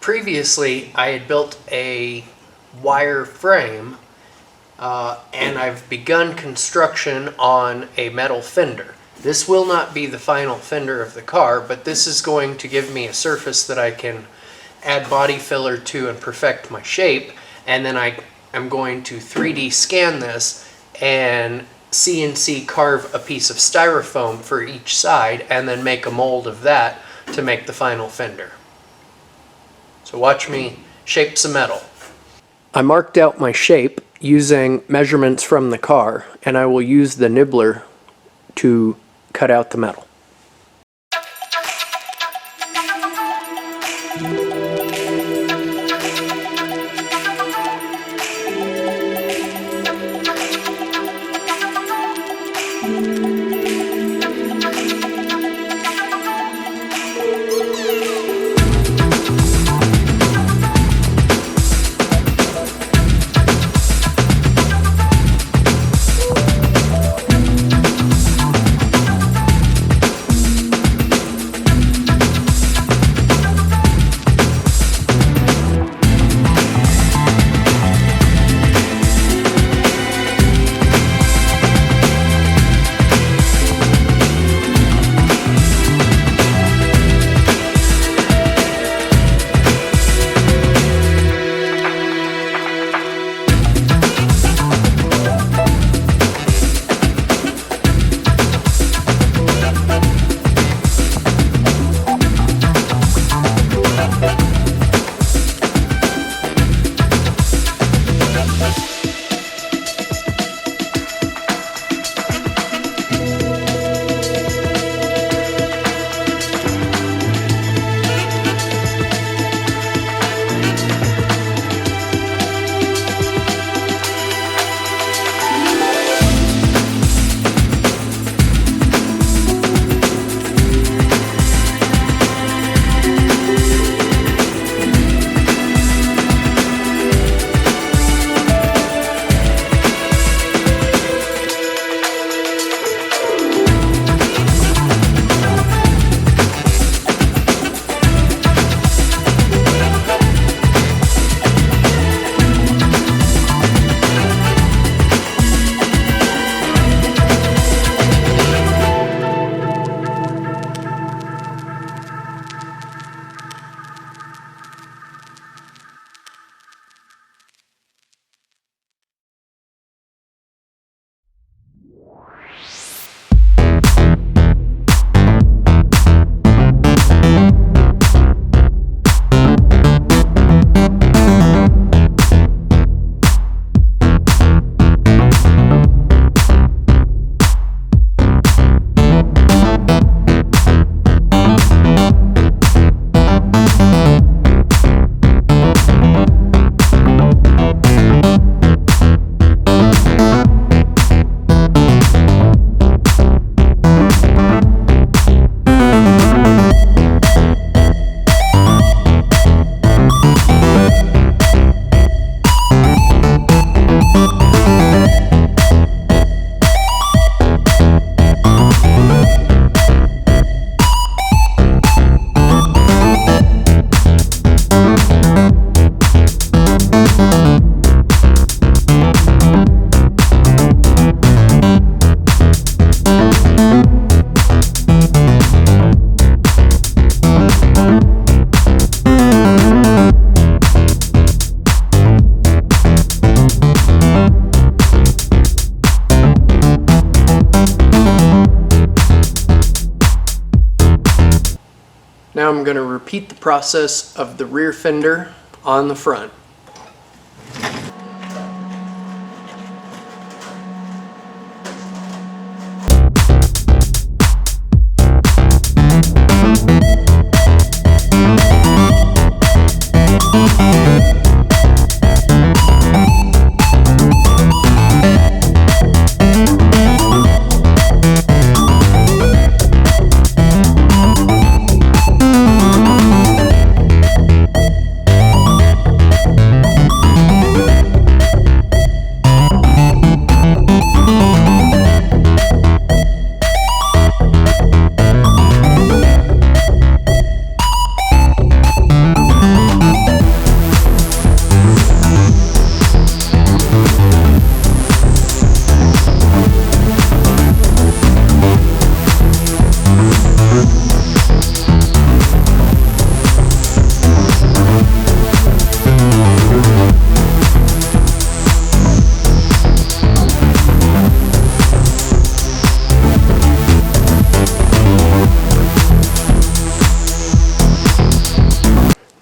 previously I had built a wire frame and I've begun construction on a metal fender. This will not be the final fender of the car, but this is going to give me a surface that I can add body filler to and perfect my shape, and then I am going to 3D scan this and CNC carve a piece of styrofoam for each side and then make a mold of that to make the final fender. So watch me shape some metal. I marked out my shape using measurements from the car, and I will use the nibbler to cut out the metal. Now I'm going to repeat the process of the rear fender on the front.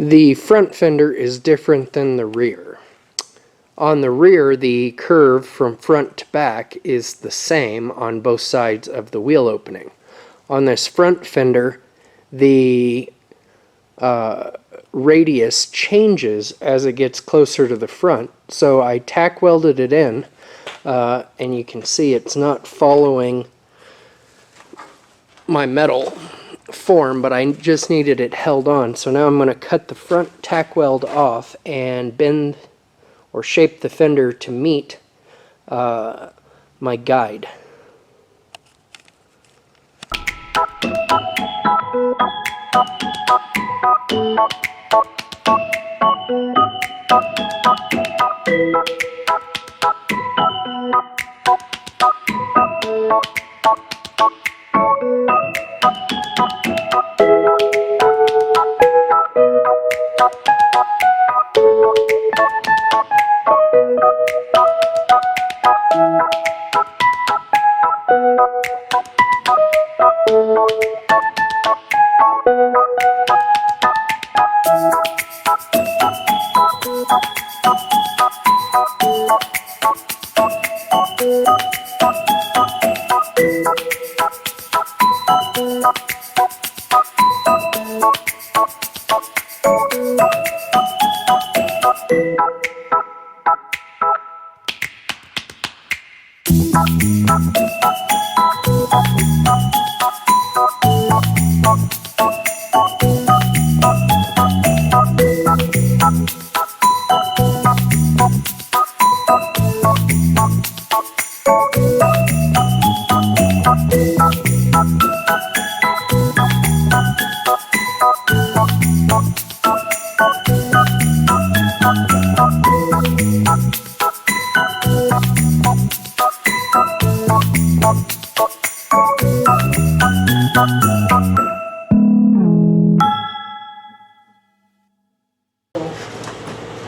The front fender is different than the rear. On the rear, the curve from front to back is the same on both sides of the wheel opening. On this front fender, the radius changes as it gets closer to the front. So I tack welded it in, and you can see it's not following my metal form, but I just needed it held on. So now I'm going to cut the front tack weld off and bend or shape the fender to meet my guide.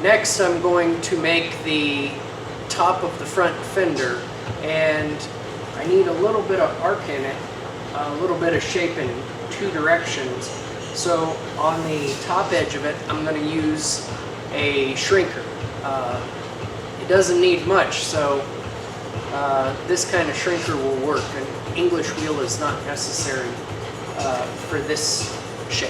Next, I'm going to make the top of the front fender, and I need a little bit of arc in it, a little bit of shape in two directions. So on the top edge of it, I'm going to use a shrinker. It doesn't need much, so this kind of shrinker will work. An English wheel is not necessary for this shape.